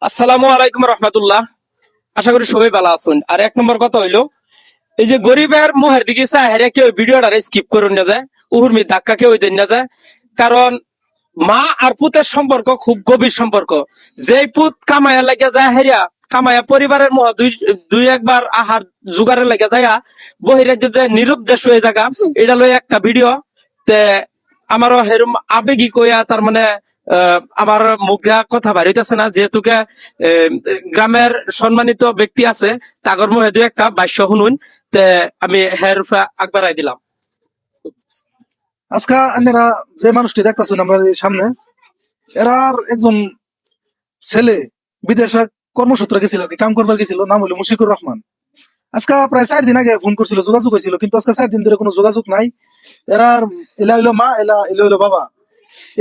আসসালামু আলাইকুম রহমতুল্লাহ। আশা করি সবাই ভালো আছেন। আর এক নম্বর কথা হইলো, এই যে গরিবের মুহের দিকে চাহেরা কেউ ভিডিওটা স্কিপ করুন না যায়, উহুরমি ধাক্কা কেউ দেন না যায়। কারণ মা আর পুতের সম্পর্ক খুব গভীর সম্পর্ক। যে পুত কামাইয়া লাগে যায় হেরিয়া, কামাইয়া পরিবারের মুহ দুই দুই একবার আহার জোগাড়ের লাগে যায়, বহিরাজ্য যে নিরুদ্দেশ হয়ে জায়গা, এটা লই একটা ভিডিও। তে আমারও হেরম আবেগী কইয়া তার মানে আমার মুখ দেওয়া কথা বাড়িতেছে না, যেহেতু গ্রামের সম্মানিত ব্যক্তি আছে, তাগর মুহে দুই একটা বাক্য শুনুন। তে আমি হের আকবারাই দিলাম। আজকে আপনারা যে মানুষটি দেখতেছেন আমরা এই সামনে, এরার একজন ছেলে বিদেশে কর্মসূত্রে গেছিল, কাম করবার গেছিল, নাম হলো মুশিকুর রহমান। আজকে প্রায় 4 দিন আগে ফোন করছিল, যোগাযোগ হয়েছিল, কিন্তু আজকে 4 দিন ধরে কোনো যোগাযোগ নাই। এরার এলা হইলো মা, এলা হইলো বাবা।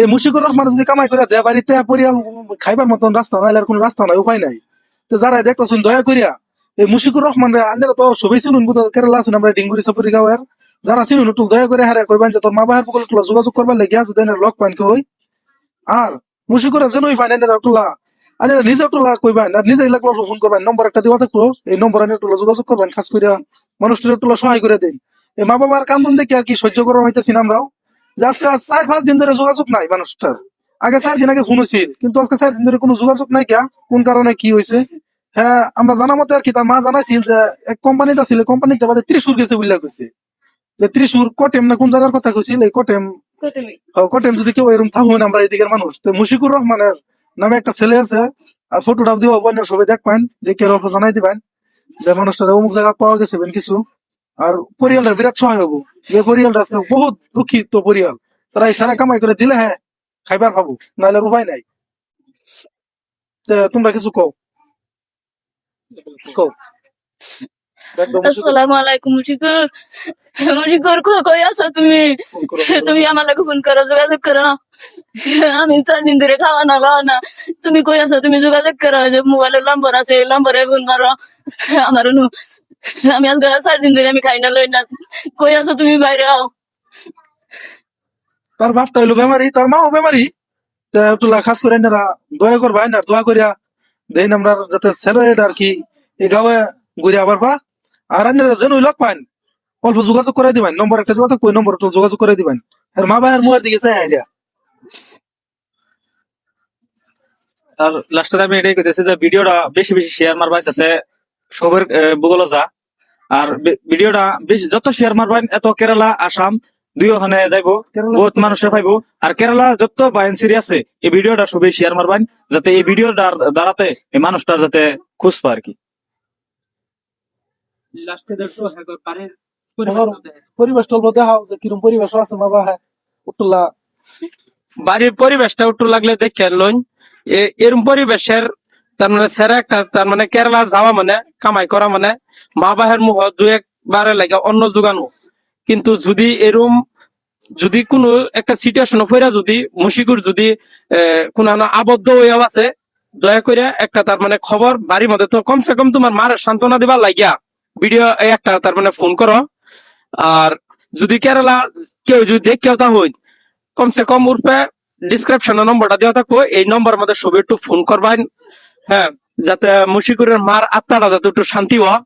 এই মুশিকুর রহমান যদি কামাই করে দেয় বাড়িতে, পরিয়াল খাইবার মতন রাস্তা নাই, আর কোনো রাস্তা নাই, উপায় নাই। তো যারা দেখতেছেন দয়া করিয়া এই মুশিকুর রহমান রে, আপনারা তো সবাই চিনুন, কেরালা আছেন, আমরা ডিঙ্গুরি সপুরি গাঁয়ের যারা চিনুন, একটু দয়া করে হারে কইবেন যে তোর মা বাবার পকল টুলা যোগাযোগ করবার লেগে যদি লক পান কে হই। আর মুশিকুর যেনই পাইন টুলা আনেরা নিজে টুলা কইবেন, আর নিজে লাগলো ফোন করবেন, নম্বর একটা দেওয়া থাকলো, এই নম্বর আনে টুলা যোগাযোগ করবেন, খাস করিয়া মানুষটির টুলা সহায় করে দিন। এই মা বাবার কান্দন দেখে আর কি সহ্য করা হইতেছি না আমরাও, যে আজকে 4-5 দিন ধরে যোগাযোগ নাই মানুষটার। আগে 4 দিন আগে ফোন হয়েছিল, কিন্তু আজকে 4 দিন ধরে কোনো যোগাযোগ নাই। কে কোন কারণে কি হয়েছে? হ্যাঁ, আমরা জানা মতে আর কি তার মা জানাইছিল যে এক কোম্পানিতে ছিল, কোম্পানিতে বাদে ত্রিশুর গেছে বললা কইছে, যে ত্রিশুর কটেম না কোন জায়গার কথা কইছিল, এই কটেম কটেম যদি কেউ এরকম থাকুন আমরা এদিকের মানুষ। তো মুশিকুর রহমানের নামে একটা ছেলে আছে, আর ফটোটা দিব অন্য সবাই দেখবেন, যে কেউ অল্প জানাই দিবেন যে মানুষটার অমুক জায়গা পাওয়া গেছে কিছু। আর পরিয়ালটা বিরাট সহায় হবো, যে পরিয়ালটা আজকে বহুত দুঃখিত পরিয়াল, তারা এই সারা কামাই করে দিলে হ্যাঁ খাইবার পাবো, নাহলে উপায় নাই। তোমরা কিছু কও কও। আসসালামু আলাইকুম মুশিকুর। মুশিকুর কই আছো তুমি? তুমি আমার লাগে ফোন করো, যোগাযোগ করো। আমি 4 দিন ধরে খাওয়া না। তুমি কই আছো? তুমি যোগাযোগ করো, যে মোবাইলের নম্বর আছে, এই নম্বরে ফোন মারো আমার। আমি আজকে 4 দিন ধরে আমি খাই না লই না। কই আছো তুমি? বাইরে আও। তার বাপটা হইলো বেমারি, তার মাও বেমারি। তুলা খাস করে এনারা দয়া করবা, না দোয়া করিয়া দেন আমরা যাতে ছেলে আর কি এই গাঁয়ে ঘুরে আবার পা। আর আপনারা যেন লোক পান অল্প যোগাযোগ করে দিবেন, নম্বর একটা যোগাযোগ ওই নম্বর যোগাযোগ করে দিবেন। আর মা বাবার মুখের দিকে চাই আইডিয়া। আর লাস্টে আমি এটাই কইতেছি যে ভিডিওটা বেশি বেশি শেয়ার মারবা, যাতে সবার বুগলো যা। আর ভিডিওটা বেশি যত শেয়ার মারবেন, এত কেরালা আসাম দুই ওখানে যাইবো, বহুত মানুষে পাইবো। আর কেরালা যত বাইনসিরি আছে, এই ভিডিওটা সবাই শেয়ার মারবেন, যাতে এই ভিডিওটার দ্বারাতে এই মানুষটার যাতে খুঁজ পা আর কি। পরিবেশ টল্প দেখাও যে কিরম পরিবেশ আছে মা বাবা। হ্যাঁ উঠলা বাড়ির পরিবেশটা একটু লাগলে দেখে লইন। এরম পরিবেশের তার মানে সেরা একটা, তার মানে কেরালা যাওয়া মানে কামাই করা মানে মা বাহের মুহ দুই একবারে লাগে অন্য যোগানো। কিন্তু যদি এরম যদি কোনো একটা সিচুয়েশন ফেরা, যদি মুশিকুর যদি কোন আবদ্ধ হয়েও আছে, দয়া করে একটা তার মানে খবর বাড়ির মধ্যে তো কমসে কম তোমার মার সান্ত্বনা দিবার লাগিয়া ভিডিও একটা তার মানে ফোন করো। আর যদি কেরালা কেউ যদি দেখেও তা হই, কমসে কম উর্পে ডিসক্রিপশনে নম্বরটা দেওয়া থাকবো, এই নম্বরের মধ্যে সবাই একটু ফোন করবেন। হ্যাঁ, যাতে মুশিকুরের মার আত্মাটা যাতে একটু শান্তি হয়।